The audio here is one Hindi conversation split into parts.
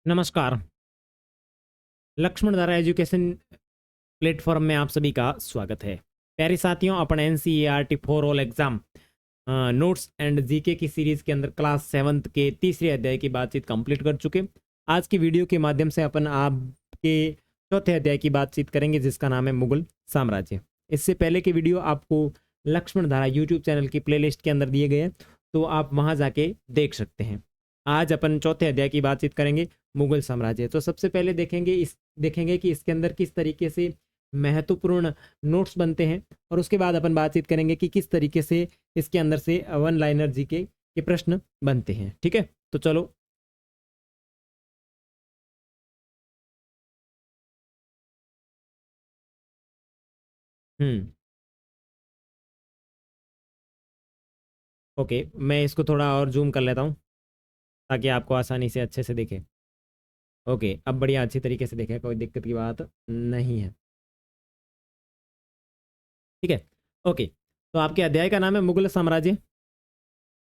नमस्कार। लक्ष्मणधारा एजुकेशन प्लेटफॉर्म में आप सभी का स्वागत है। प्यारे साथियों, अपन NCERT for all exam notes and GK की सीरीज के अंदर क्लास 7th के तीसरे अध्याय की बातचीत कंप्लीट कर चुके। आज की वीडियो के माध्यम से अपन आपके चौथे अध्याय की बातचीत करेंगे, जिसका नाम है मुगल साम्राज्य। इससे पहले के वीडियो आपको लक्ष्मणधारा यूट्यूब चैनल की प्लेलिस्ट के अंदर दिए गए हैं, तो आप वहां जाके देख सकते हैं। आज अपन चौथे अध्याय की बातचीत करेंगे, मुगल साम्राज्य। तो सबसे पहले देखेंगे कि इसके अंदर किस तरीके से महत्वपूर्ण नोट्स बनते हैं, और उसके बाद अपन बातचीत करेंगे कि किस तरीके से इसके अंदर से वन लाइनर जीके के प्रश्न बनते हैं। ठीक है, तो चलो। हम्म ओके, मैं इसको थोड़ा और जूम कर लेता हूँ ताकि आपको आसानी से अच्छे से दिखे। ओके, अब बढ़िया अच्छी तरीके से दिखे, कोई दिक्कत की बात नहीं है। ठीक है, ओके। तो आपके अध्याय का नाम है मुगल साम्राज्य।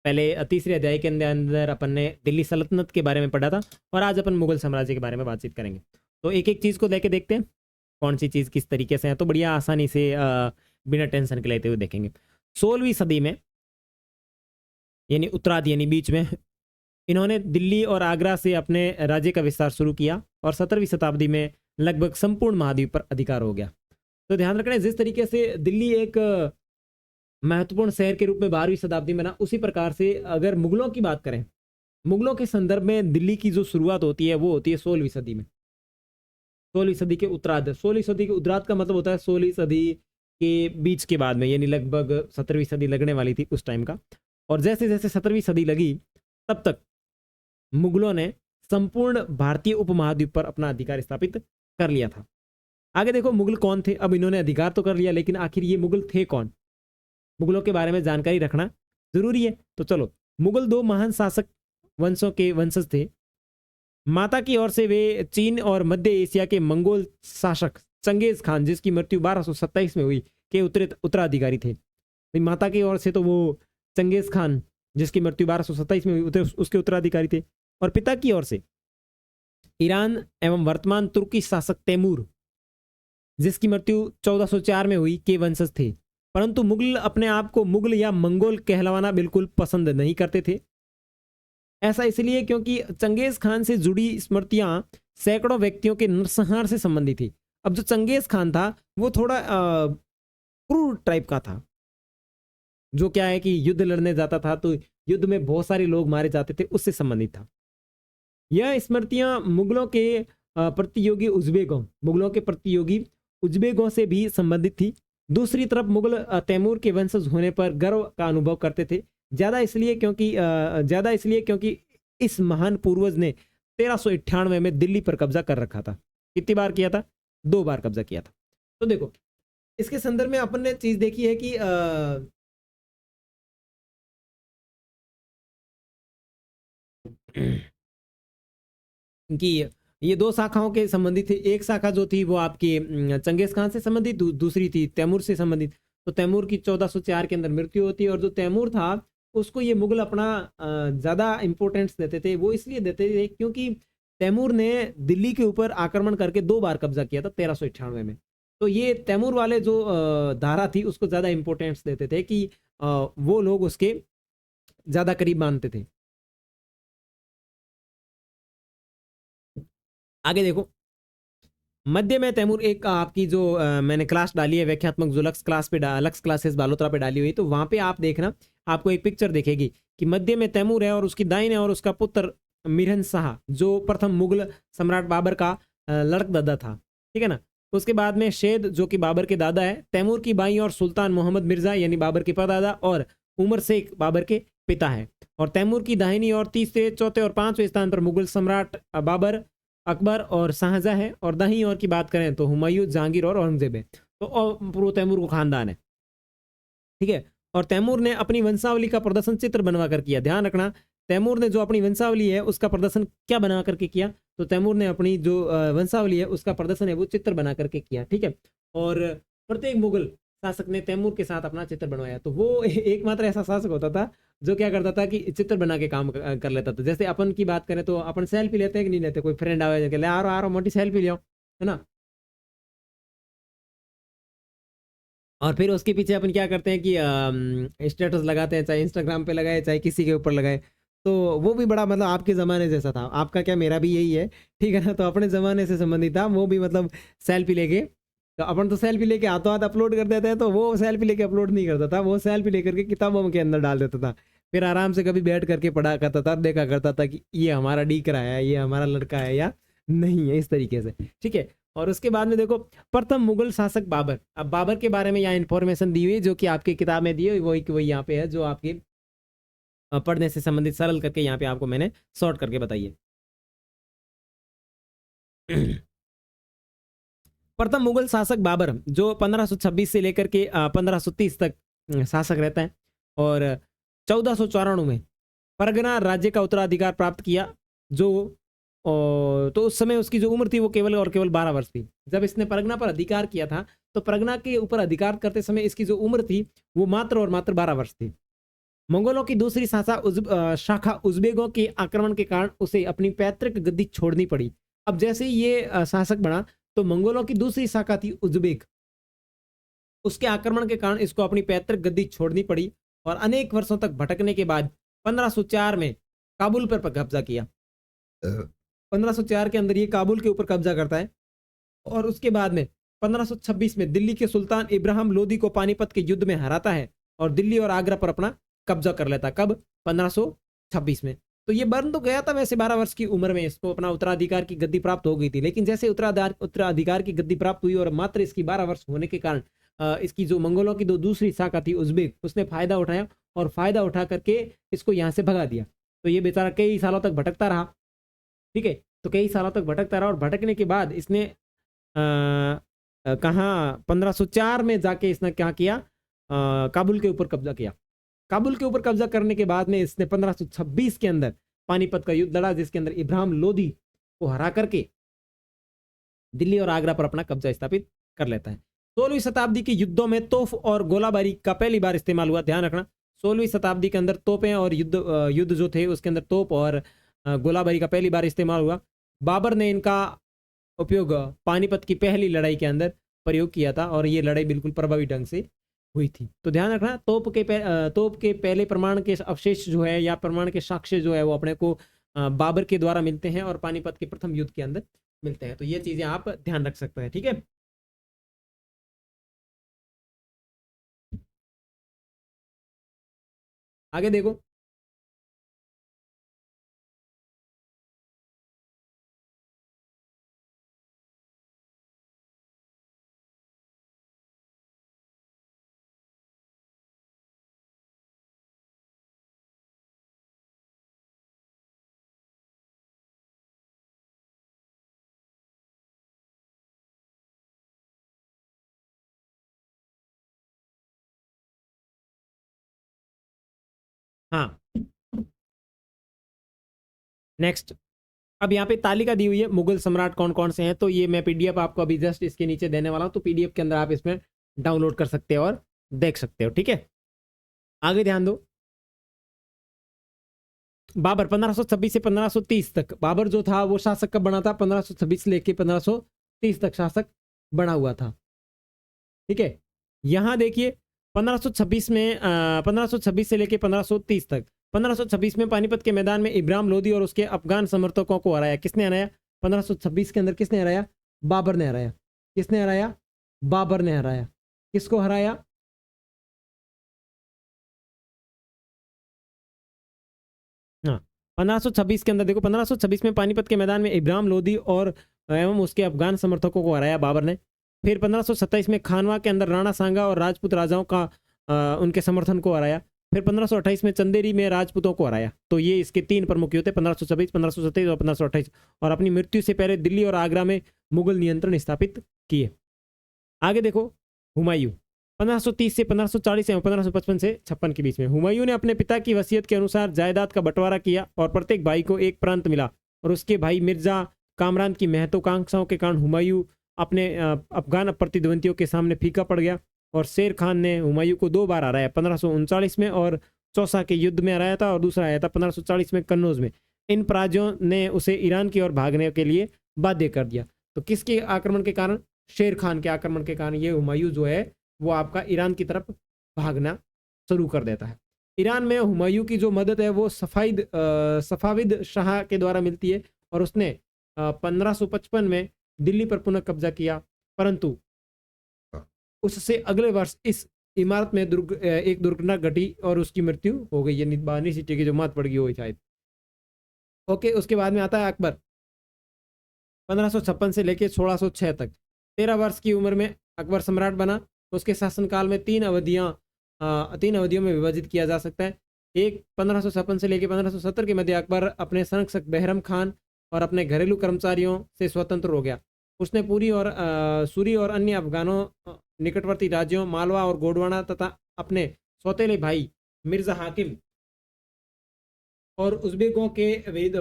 पहले तीसरे अध्याय के अंदर अपन ने दिल्ली सल्तनत के बारे में पढ़ा था, और आज अपन मुगल साम्राज्य के बारे में बातचीत करेंगे। तो एक एक चीज़ को लेके देखते हैं कौन सी चीज़ किस तरीके से है, तो बढ़िया आसानी से बिना टेंशन के लेते हुए देखेंगे। 16वीं सदी में, यानी उत्तरार्ध यानी बीच में, इन्होंने दिल्ली और आगरा से अपने राज्य का विस्तार शुरू किया, और 17वीं शताब्दी में लगभग संपूर्ण महाद्वीप पर अधिकार हो गया। तो ध्यान रखना, जिस तरीके से दिल्ली एक महत्वपूर्ण शहर के रूप में 12वीं शताब्दी में बना, उसी प्रकार से अगर मुगलों की बात करें, मुगलों के संदर्भ में दिल्ली की जो शुरुआत होती है वो होती है 16वीं सदी में। 16वीं सदी के उत्तरार्ध, 16वीं सदी के उत्तरार्ध का मतलब होता है 16वीं सदी के बीच के बाद में, यानी लगभग 17वीं सदी लगने वाली थी उस टाइम का। और जैसे जैसे 17वीं सदी लगी, तब तक मुगलों ने संपूर्ण भारतीय उपमहाद्वीप पर अपना अधिकार स्थापित कर लिया था। आगे देखो, मुगल कौन थे। अब इन्होंने अधिकार तो कर लिया, लेकिन आखिर ये मुगल थे कौन, मुगलों के बारे में जानकारी रखना जरूरी है। तो चलो, मुगल दो महान शासक वंशों के वंशज थे। माता की ओर से वे चीन और मध्य एशिया के मंगोल शासक चंगेज खान, जिसकी मृत्यु 1227 में हुई, के उत्तराधिकारी थे। माता की ओर से तो वो चंगेज खान, जिसकी मृत्यु 1227 में हुई, उसके उत्तराधिकारी थे। और पिता की ओर से ईरान एवं वर्तमान तुर्की शासक तैमूर, जिसकी मृत्यु 1404 में हुई, के वंशज थे। परंतु मुगल अपने आप को मुगल या मंगोल कहलवाना बिल्कुल पसंद नहीं करते थे। ऐसा इसलिए क्योंकि चंगेज खान से जुड़ी स्मृतियां सैकड़ों व्यक्तियों के नरसंहार से संबंधित थी। अब जो चंगेज खान था वो थोड़ा क्रूर टाइप का था, जो क्या है कि युद्ध लड़ने जाता था तो युद्ध में बहुत सारे लोग मारे जाते थे, उससे संबंधित था। यह स्मृतियां मुगलों के प्रतियोगी उज्बेगों से भी संबंधित थी। दूसरी तरफ मुगल तैमूर के वंशज होने पर गर्व का अनुभव करते थे, ज्यादा इसलिए क्योंकि इस महान पूर्वज ने 1398 में दिल्ली पर कब्जा कर रखा था। कितनी बार किया था? 2 बार कब्जा किया था। तो देखो, इसके संदर्भ में अपन ने चीज देखी है कि कि ये 2 शाखाओं के संबंधित थी। एक शाखा जो थी वो आपकी चंगेज खान से संबंधित, दूसरी थी तैमूर से संबंधित। तो तैमूर की 1404 के अंदर मृत्यु होती है, और जो तैमूर था उसको ये मुगल अपना ज्यादा इंपॉर्टेंस देते थे। वो इसलिए देते थे क्योंकि तैमूर ने दिल्ली के ऊपर आक्रमण करके 2 बार कब्जा किया था 1398 में। तो ये तैमूर वाले जो धारा थी उसको ज्यादा इंपॉर्टेंस देते थे कि वो लोग उसके ज्यादा करीब मानते थे। आगे देखो, मध्य में तैमूर एक आपकी जो मैंने क्लास डाली है व्याख्यात्मक, जो लक्स क्लासेस बालोतरा पे डाली हुई, तो वहां पे आप देखना, आपको एक पिक्चर देखेगी कि मध्य में तैमूर है और उसकी दाईं और उसका पुत्र मिरहन शाह, जो प्रथम मुगल सम्राट बाबर का लड़क दादा था। ठीक है ना। उसके बाद में शेद, जो कि बाबर के दादा है। तैमूर की बाईं और सुल्तान मोहम्मद मिर्जा, यानी बाबर के परदादा, और उमर शेख बाबर के पिता है। और तैमूर की दाहिनी और तीसरे, चौथे और 5वें स्थान पर मुगल सम्राट बाबर, अकबर और शाहजहां है। और दाहिनी ओर की बात करें तो हुमायूं, जहांगीर और औरंगजेब है। तो पूर्व तैमूर को खानदान है। ठीक है। और तैमूर ने अपनी वंशावली का प्रदर्शन चित्र बनवा कर किया। ध्यान रखना, तैमूर ने जो अपनी वंशावली है उसका प्रदर्शन क्या बना करके किया? तो तैमूर ने अपनी जो वंशावली है उसका प्रदर्शन है वो चित्र बना करके किया। ठीक है। और प्रत्येक मुगल शासक ने तैमूर के साथ अपना चित्र बनवाया। तो वो एकमात्र ऐसा शासक होता था जो क्या करता था कि चित्र बना के काम कर लेता था। जैसे अपन की बात करें तो अपन सेल्फी लेते हैं कि नहीं लेते, कोई फ्रेंड आवे ले आ रहा मोटी सेल्फी ले, है ना। और फिर उसके पीछे अपन क्या करते हैं कि स्टेटस लगाते हैं, चाहे इंस्टाग्राम पे लगाए चाहे किसी के ऊपर लगाए। तो वो भी बड़ा मतलब आपके ज़माने जैसा था, आपका क्या मेरा भी यही है, ठीक है ना। तो अपने ज़माने से संबंधित था वो भी, मतलब सेल्फी लेके। तो अपन तो सेल्फी लेके हाथों हाथ अपलोड कर देते हैं, तो वो सेल्फी लेके अपलोड नहीं करता था, वो सेल्फी लेकर के किताबों के अंदर डाल देता था। फिर आराम से कभी बैठ करके पढ़ा करता था, देखा करता था कि ये हमारा डीकरा है, ये हमारा लड़का है या नहीं है, इस तरीके से, ठीक है। और उसके बाद में देखो प्रथम मुगल शासक बाबर। अब बाबर के बारे में यहाँ इंफॉर्मेशन दी हुई है जो कि आपकी किताब में दी हुई, वही यहाँ पे है जो आपके पढ़ने से संबंधित सरल करके यहाँ पे आपको मैंने शॉर्ट करके बताइए। प्रथम मुगल शासक बाबर जो 1526 से लेकर के 1530 तक शासक रहता है, और 1494 में परगना राज्य का उत्तराधिकार प्राप्त किया। जो तो उस समय उसकी जो उम्र थी वो केवल और केवल 12 वर्ष थी। जब इसने परगना पर अधिकार किया था तो परगना के ऊपर अधिकार करते समय इसकी जो उम्र थी वो मात्र और मात्र 12 वर्ष थी। मंगोलों की दूसरी शाखा उज्बेकों के आक्रमण के कारण उसे अपनी पैतृक गद्दी छोड़नी पड़ी। अब जैसे ये शासक बना तो मंगोलों की दूसरी शाखा थी उज्बेक, उसके आक्रमण के कारण इसको अपनी पैतृक गद्दी छोड़नी पड़ी और अनेक वर्षों तक भटकने के बाद 1504 में काबुल पर कब्जा किया। 1504 के अंदर ये काबुल के ऊपर कब्जा करता है और उसके बाद में 1526 में दिल्ली के सुल्तान इब्राहिम लोदी को पानीपत के युद्ध में हराता है और दिल्ली और आगरा पर अपना कब्जा कर लेता। कब? 1526 में। तो ये बन तो गया था वैसे 12 वर्ष की उम्र में, इसको अपना उत्तराधिकार की गद्दी प्राप्त हो गई थी, लेकिन जैसे उत्तराधिकार की गद्दी प्राप्त हुई और मात्र इसकी 12 वर्ष होने के कारण इसकी जो मंगोलों की दूसरी शाखा थी उज्बेक, उसने फायदा उठाया और फायदा उठा करके इसको यहाँ से भगा दिया। तो ये बेचारा कई सालों तक भटकता रहा, ठीक है। तो कई सालों तक भटकता रहा और भटकने के बाद इसने कहाँ 1504 में जाके इसने क्या किया, काबुल के ऊपर कब्जा किया। काबुल के ऊपर कब्जा करने के बाद में इसने 1526 के अंदर पानीपत का युद्ध लड़ा, जिसके अंदर इब्राहिम लोदी को हरा करके दिल्ली और आगरा पर अपना कब्जा स्थापित कर लेता है। 16वीं शताब्दी के युद्धों में तोप और गोलाबारी का पहली बार इस्तेमाल हुआ। ध्यान रखना 16वीं शताब्दी के अंदर तोपें और युद्ध जो थे उसके अंदर तोप और गोलाबारी का पहली बार इस्तेमाल हुआ। बाबर ने इनका उपयोग पानीपत की पहली लड़ाई के अंदर प्रयोग किया था और ये लड़ाई बिल्कुल प्रभावी ढंग से हुई थी। तो ध्यान रखना तोप के पहले प्रमाण के अवशेष जो है या प्रमाण के साक्ष्य जो है वो अपने को बाबर के द्वारा मिलते हैं और पानीपत के प्रथम युद्ध के अंदर मिलते हैं। तो ये चीजें आप ध्यान रख सकते हैं, ठीक है। आगे देखो, हाँ नेक्स्ट। अब यहाँ पे तालिका दी हुई है मुगल सम्राट कौन कौन से हैं, तो ये मैं पीडीएफ आपको अभी जस्ट इसके नीचे देने वाला हूँ, तो पीडीएफ के अंदर आप इसमें डाउनलोड कर सकते हो और देख सकते हो, ठीक है। आगे ध्यान दो, बाबर 1526 से 1530 तक बाबर जो था वो शासक कब बना था? 1526 लेके 1530 तक शासक बना हुआ था, ठीक है। यहां देखिए 1526 में 1526 से लेके 1530 तक, 1526 में पानीपत के मैदान में इब्राहिम लोदी और उसके अफगान समर्थकों को हराया। किसने हराया? 1526 के अंदर किसने हराया? बाबर ने हराया। किसने हराया? बाबर ने हराया। किसको हराया? हाँ 1526 के अंदर देखो, 1526 में पानीपत के मैदान में इब्राहिम लोदी और एवं उसके अफगान समर्थकों को हराया बाबर ने। फिर 1527 में खानवा के अंदर राणा सांगा और राजपूत राजाओं का उनके समर्थन को हराया। फिर 1528 में चंदेरी में राजपूतों को हराया। तो ये इसके तीन प्रमुख युद्ध थे, 1526, 1527 और 1528, और अपनी मृत्यु से पहले दिल्ली और आगरा में मुगल नियंत्रण स्थापित किए। आगे देखो, हुमायूं 1530 से 1540 एवं 1555 से 56 के बीच में हुमायूं ने अपने पिता की वसीयत के अनुसार जायदाद का बंटवारा किया और प्रत्येक भाई को एक प्रांत मिला, और उसके भाई मिर्जा कामरान की महत्वाकांक्षाओं के कारण हुमायूं अपने अफगान प्रतिद्वंदियों के सामने फीका पड़ गया और शेर खान ने हुमायूं को 2 बार हराया, 1539 में और चौसा के युद्ध में हराया था, और दूसरा आया था 1540 में कन्नौज में। इन पराजयों ने उसे ईरान की ओर भागने के लिए बाध्य कर दिया। तो किसके आक्रमण के कारण? शेर खान के आक्रमण के कारण ये हुमायूं जो है वो आपका ईरान की तरफ भागना शुरू कर देता है। ईरान में हुमायूं की जो मदद है वो सफाविद शाह के द्वारा मिलती है, और उसने 1555 में दिल्ली पर पुनः कब्जा किया, परंतु उससे अगले वर्ष इस इमारत में एक दुर्घटना घटी और उसकी मृत्यु हो गई, यानी बानी सिटी की जो मौत पड़ गई हुई शायद। ओके, उसके बाद में आता है अकबर, 1556 से लेकर 1606 तक। 13 वर्ष की उम्र में अकबर सम्राट बना। उसके शासनकाल में 3 अवधियों में विभाजित किया जा सकता है। एक 1556 से लेकर 1570 के मध्य अकबर अपने संरक्षक बहरम खान और अपने घरेलू कर्मचारियों से स्वतंत्र हो गया। उसने सूरी और अन्य अफगानों निकटवर्ती राज्यों मालवा और गोंडवाना तथा अपने सौतेले भाई मिर्जा हाकिम और उज़्बेकों के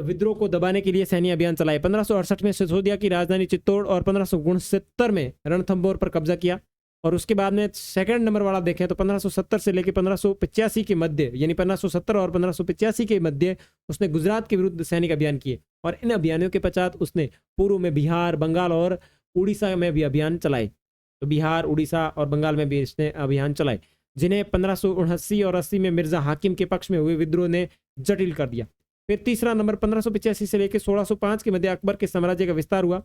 विद्रोह को दबाने के लिए सैन्य अभियान चलाए। 1568 में सिसोदिया की राजधानी चित्तौड़ और 1569 में रणथंभौर पर कब्जा किया। और उसके बाद में सेकंड नंबर वाला देखें तो 1570 से लेकर 1585 के मध्य, यानी 1570 और 1585 के मध्य उसने गुजरात के विरुद्ध सैनिक अभियान किए, और इन अभियानों के पश्चात उसने पूर्व में बिहार, बंगाल और उड़ीसा में भी अभियान चलाए। तो बिहार, उड़ीसा और बंगाल में भी इसने अभियान चलाए, जिन्हें 1579 और 80 में मिर्जा हाकिम के पक्ष में हुए विद्रोह ने जटिल कर दिया। फिर तीसरा नंबर 1585 से लेकर 1605 के मध्य अकबर के साम्राज्य का विस्तार हुआ।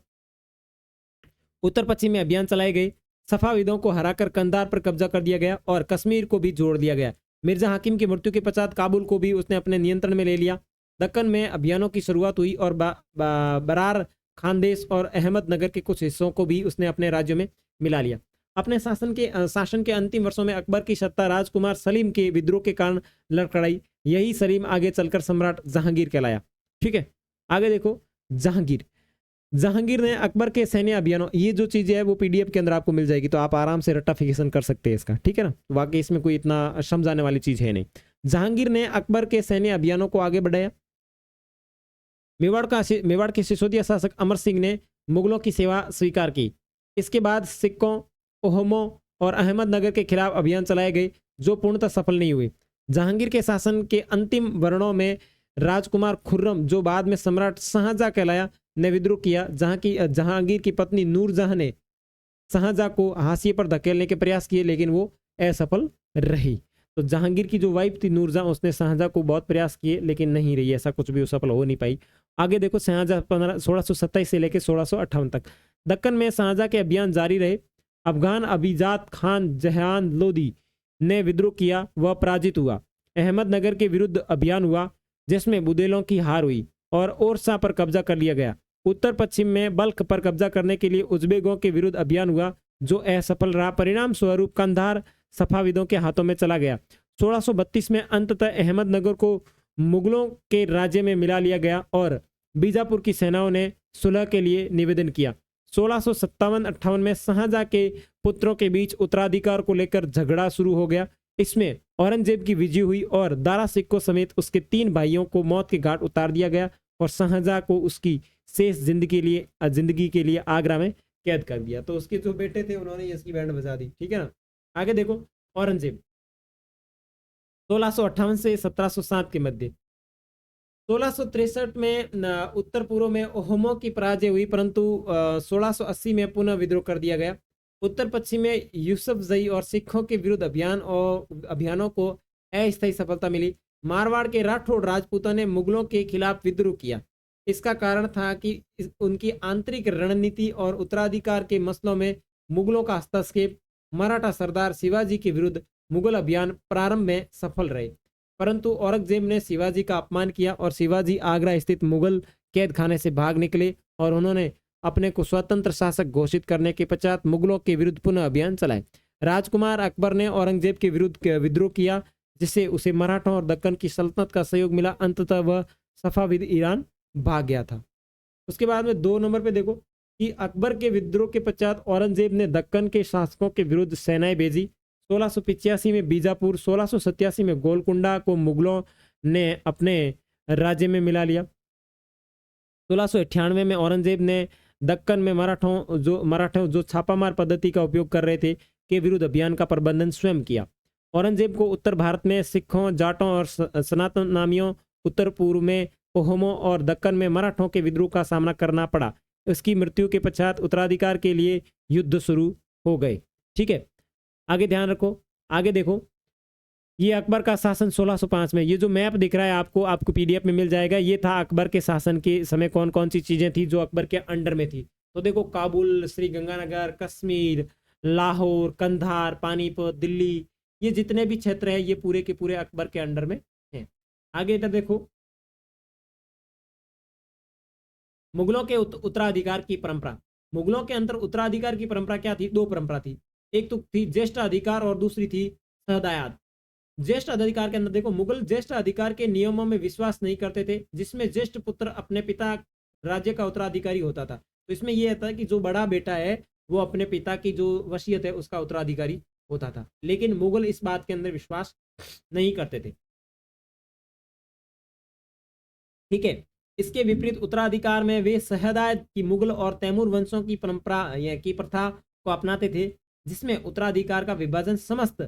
उत्तर पश्चिम में अभियान चलाए गए। सफाविदों को हराकर कंधार पर कब्जा कर दिया गया और कश्मीर को भी जोड़ दिया गया। मिर्जा हाकिम की मृत्यु के पश्चात काबुल को भी उसने अपने नियंत्रण में ले लिया। दक्कन में अभियानों की शुरुआत हुई और बरार खानदेश और अहमदनगर के कुछ हिस्सों को भी उसने अपने राज्यों में मिला लिया। अपने शासन के अंतिम वर्षों में अकबर की सत्ता राजकुमार सलीम के विद्रोह के कारण लड़खड़ाई। यही सलीम आगे चलकर सम्राट जहांगीर कहलाया। ठीक है, आगे देखो। जहांगीर ने अकबर के सैन्य अभियानों, ये जो चीज़ है वो पीडीएफ के अंदर आपको मिल जाएगी, तो आप आराम से रट्टाफिकेशन कर सकते हैं इसका। ठीक है ना, वाकई इसमें कोई इतना समझाने वाली चीज़ है नहीं। जहांगीर ने अकबर के सैन्य अभियानों को आगे बढ़ाया। मेवाड़ के सिसोदिया शासक अमर सिंह ने मुगलों की सेवा स्वीकार की। इसके बाद सिक्कों, ओहमों और अहमदनगर के खिलाफ अभियान चलाए गए, जो पूर्णतः सफल नहीं हुए। जहांगीर के शासन के अंतिम वर्णों में राजकुमार खुर्रम, जो बाद में सम्राट शाहजहां कहलाया, ने विद्रोह किया। जहांगीर की पत्नी नूरजहां ने शाहजहां को हाशिए पर धकेलने के प्रयास किए, लेकिन वो असफल रही। तो जहांगीर की जो वाइफ थी नूरजहां, उसने शाहजहां को बहुत प्रयास किए, लेकिन नहीं रही, ऐसा कुछ भी सफल हो नहीं पाई। आगे देखो, शाहजहां 1627 से लेकर 1658 तक दक्कन में शाहजहां के अभियान जारी रहे। अफगान अभिजात खान जहान लोदी ने विद्रोह किया, वह पराजित हुआ। अहमदनगर के विरुद्ध अभियान हुआ, जिसमें बुदेलों की हार हुई और ओरछा पर कब्जा कर लिया गया। उत्तर पश्चिम में बल्ख पर कब्जा करने के लिए उज़्बेकों के विरुद्ध अभियान हुआ, जो असफल रहा। परिणाम स्वरूप कंधार सफाविदों के हाथों में चला गया। 1632 में अंततः अहमदनगर को मुगलों के राज्य में मिला लिया गया और बीजापुर की सेनाओं ने सुलह के लिए निवेदन किया। 1657-58 में शाहजहां के पुत्रों के बीच उत्तराधिकार को लेकर झगड़ा शुरू हो गया। इसमें औरंगजेब की विजय हुई और दारा सिक्को समेत उसके 3 भाइयों को मौत के घाट उतार दिया गया और शाहजहां को उसकी शेष जिंदगी के लिए आगरा में कैद कर दिया। तो उसके जो बेटे थे उन्होंने इसकी बैंड बजा दी। ठीक है ना, आगे देखो। औरंगजेब 1658 से 1707 के मध्य। 1663 में उत्तर पूर्व में ओहमों की पराजय हुई, परंतु 1680 में पुनः विद्रोह कर दिया गया। उत्तर पश्चिम में यूसुफ जई और सिखों के विरुद्ध अभियानों को अस्थायी सफलता मिली। मारवाड़ के राठौड़ राजपूतों ने मुगलों के खिलाफ विद्रोह किया। इसका कारण था कि उनकी आंतरिक रणनीति और उत्तराधिकार के मसलों में मुगलों का हस्तक्षेप। मराठा सरदार शिवाजी के विरुद्ध मुगल अभियान प्रारंभ में सफल रहे, परंतु औरंगजेब ने शिवाजी का अपमान किया और शिवाजी आगरा स्थित मुगल कैद खाने से भाग निकले और उन्होंने अपने को स्वतंत्र शासक घोषित करने के पश्चात मुगलों के विरुद्ध पुनः अभियान चलाए। राजकुमार अकबर ने औरंगजेब के विरुद्ध विद्रोह किया, जिससे उसे मराठों और दक्कन की सल्तनत का सहयोग मिला। अंततः वह सफाविद ईरान भाग गया था। उसके बाद में 2 नंबर पे देखो कि अकबर के विद्रोह के पश्चात औरंगजेब ने दक्कन के शासकों के विरुद्ध सेनाएं भेजी। 1685 में बीजापुर, 1687 में गोलकुंडा को मुगलों ने अपने राज्य में मिला लिया। 1698 में औरंगजेब ने दक्कन में मराठों जो छापामार पद्धति का उपयोग कर रहे थे के विरुद्ध अभियान का प्रबंधन स्वयं किया। औरंगजेब को उत्तर भारत में सिखों, जाटों और सनातन नामियों, उत्तर पूर्व में पोहमों और दक्कन में मराठों के विद्रोह का सामना करना पड़ा। उसकी मृत्यु के पश्चात उत्तराधिकार के लिए युद्ध शुरू हो गए। ठीक है, आगे ध्यान रखो, आगे देखो, ये अकबर का शासन 1605 में, ये जो मैप दिख रहा है आपको पीडीएफ में मिल जाएगा। ये था अकबर के शासन के समय कौन कौन सी चीजें थी जो अकबर के अंडर में थी। तो देखो, काबुल, श्री गंगानगर, कश्मीर, लाहौर, कंधार, पानीपत, दिल्ली, ये जितने भी क्षेत्र है ये पूरे के पूरे अकबर के अंडर में हैं। आगे इधर देखो, मुगलों के उत्तराधिकार की परंपरा। मुगलों के अंदर उत्तराधिकार की परंपरा क्या थी? दो परंपरा थी, एक तो थी ज्येष्ठ अधिकार और दूसरी थी सहदायाद। ज्येष्ठ अधिकार के अंदर देखो, मुगल ज्येष्ठ अधिकार के नियमों में विश्वास नहीं करते थे, जिसमें ज्येष्ठ पुत्र अपने पिता राज्य का उत्तराधिकारी होता था। तो इसमें यह था कि जो बड़ा बेटा है वो अपने पिता की जो वसीयत है उसका उत्तराधिकारी होता था, लेकिन मुगल इस बात के अंदर विश्वास नहीं करते थे। ठीक है, इसके विपरीत उत्तराधिकार में वे सहदायत की मुगल और तैमूर वंशों की परंपरा की प्रथा को अपनाते थे, जिसमें उत्तराधिकार का विभाजन समस्त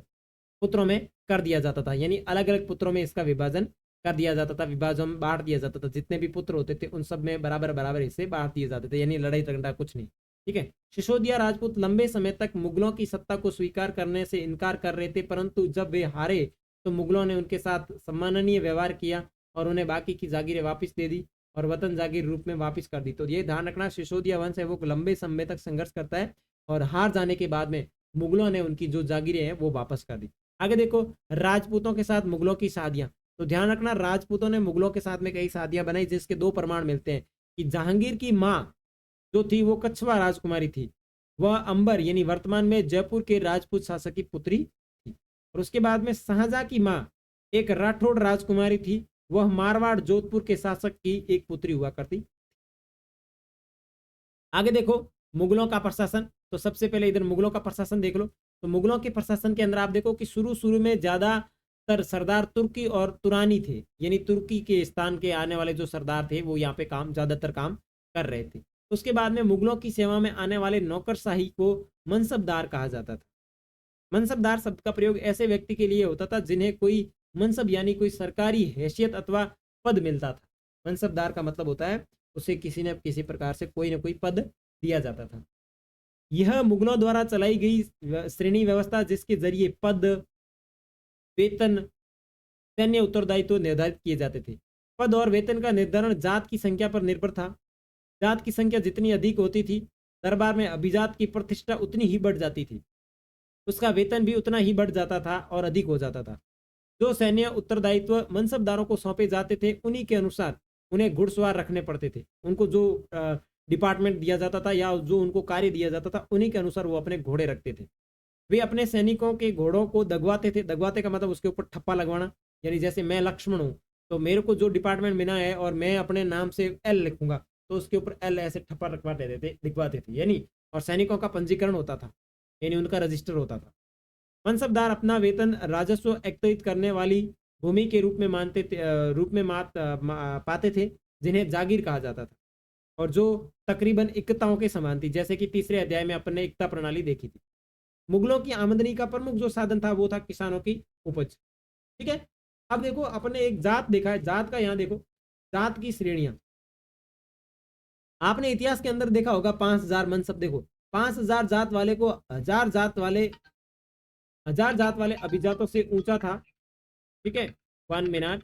पुत्रों में कर दिया जाता था। यानी अलग अलग पुत्रों में इसका विभाजन कर दिया जाता था, विभाजन बांट दिया जाता था। जितने भी पुत्र होते थे उन सब में बराबर बराबर हिस्से बांट दिए जाते थे, यानी लड़ाई झगड़ा कुछ नहीं। ठीक है, सिसोदिया राजपूत लंबे समय तक मुगलों की सत्ता को स्वीकार करने से इनकार कर रहे थे, परंतु जब वे हारे तो मुगलों ने उनके साथ सम्माननीय व्यवहार किया और उन्हें बाकी की जागीरें वापस दे दी और वतन जागीर रूप में वापस कर दी। तो ये ध्यान रखना, सिसोदिया वंश है वो लंबे समय तक संघर्ष करता है और हार जाने के बाद में मुगलों ने उनकी जो जागीरें हैं वो वापस कर दी। आगे देखो, राजपूतों के साथ मुगलों की शादियां। तो ध्यान रखना, राजपूतों ने मुगलों के साथ में कई शादियां बनाई, जिसके दो प्रमाण मिलते हैं कि जहांगीर की माँ जो थी वो कछवा राजकुमारी थी, वह अंबर यानी वर्तमान में जयपुर के राजपूत शासक की पुत्री थी। और उसके बाद में शाहजहां की माँ एक राठौड़ राजकुमारी थी, वह मारवाड़ जोधपुर के शासक की एक पुत्री हुआ करती। आगे देखो, मुगलों का प्रशासन। तो सबसे पहले इधर मुगलों का प्रशासन देख लो। तो मुगलों के प्रशासन के अंदर आप देखो कि शुरू में ज्यादातर सरदार तुर्की और तुरानी थे, यानी तुर्की के स्थान के आने वाले जो सरदार थे वो यहाँ पे ज्यादातर काम कर रहे थे। उसके बाद में मुगलों की सेवा में आने वाले नौकरशाही को मनसबदार कहा जाता था। मनसबदार शब्द का प्रयोग ऐसे व्यक्ति के लिए होता था जिन्हें कोई मनसब यानी कोई सरकारी हैसियत अथवा पद मिलता था। मनसबदार का मतलब होता है उसे किसी न किसी प्रकार से कोई ना कोई पद दिया जाता था। यह मुगलों द्वारा चलाई गई श्रेणी व्यवस्था, जिसके जरिए पद, वेतन, सैन्य उत्तरदायित्व निर्धारित किए जाते थे। पद और वेतन का निर्धारण जात की संख्या पर निर्भर था। जात की संख्या जितनी अधिक होती थी, दरबार में अभिजात की प्रतिष्ठा उतनी ही बढ़ जाती थी, उसका वेतन भी उतना ही बढ़ जाता था और अधिक हो जाता था। जो सैन्य उत्तरदायित्व मनसबदारों को सौंपे जाते थे, उन्हीं के अनुसार उन्हें घुड़सवार रखने पड़ते थे। उनको जो डिपार्टमेंट दिया जाता था या जो उनको कार्य दिया जाता था, उन्हीं के अनुसार वो अपने घोड़े रखते थे। वे अपने सैनिकों के घोड़ों को दगवाते थे। दगवाते का मतलब उसके ऊपर ठप्पा लगवाना, यानी जैसे मैं लक्ष्मण हूँ तो मेरे को जो डिपार्टमेंट मिला है और मैं अपने नाम से एल लिखूंगा तो उसके ऊपर एल ऐसे ठप्पा रखवा देते थे, लिखवाते थे यानी। और सैनिकों का पंजीकरण होता था, यानी उनका रजिस्टर होता था। मनसबदार अपना वेतन राजस्व एकत्रित करने वाली भूमि के रूप में पाते थे, जिन्हें जागीर कहा जाता था, और जो तकरीबन इक्ताओं के समान थी, जैसे कि तीसरे अध्याय में अपन ने इक्ता प्रणाली देखी थी। मुगलों की आमदनी का प्रमुख जो साधन था वो था किसानों की उपज। ठीक है, अब देखो अपने एक जात देखा है, जात का यहाँ देखो, जात की श्रेणियां आपने इतिहास के अंदर देखा होगा। 5000 मनसब, देखो 5000 जात वाले को हजार जात वाले अभिजातों से ऊंचा था। ठीक है, 1 मिनट,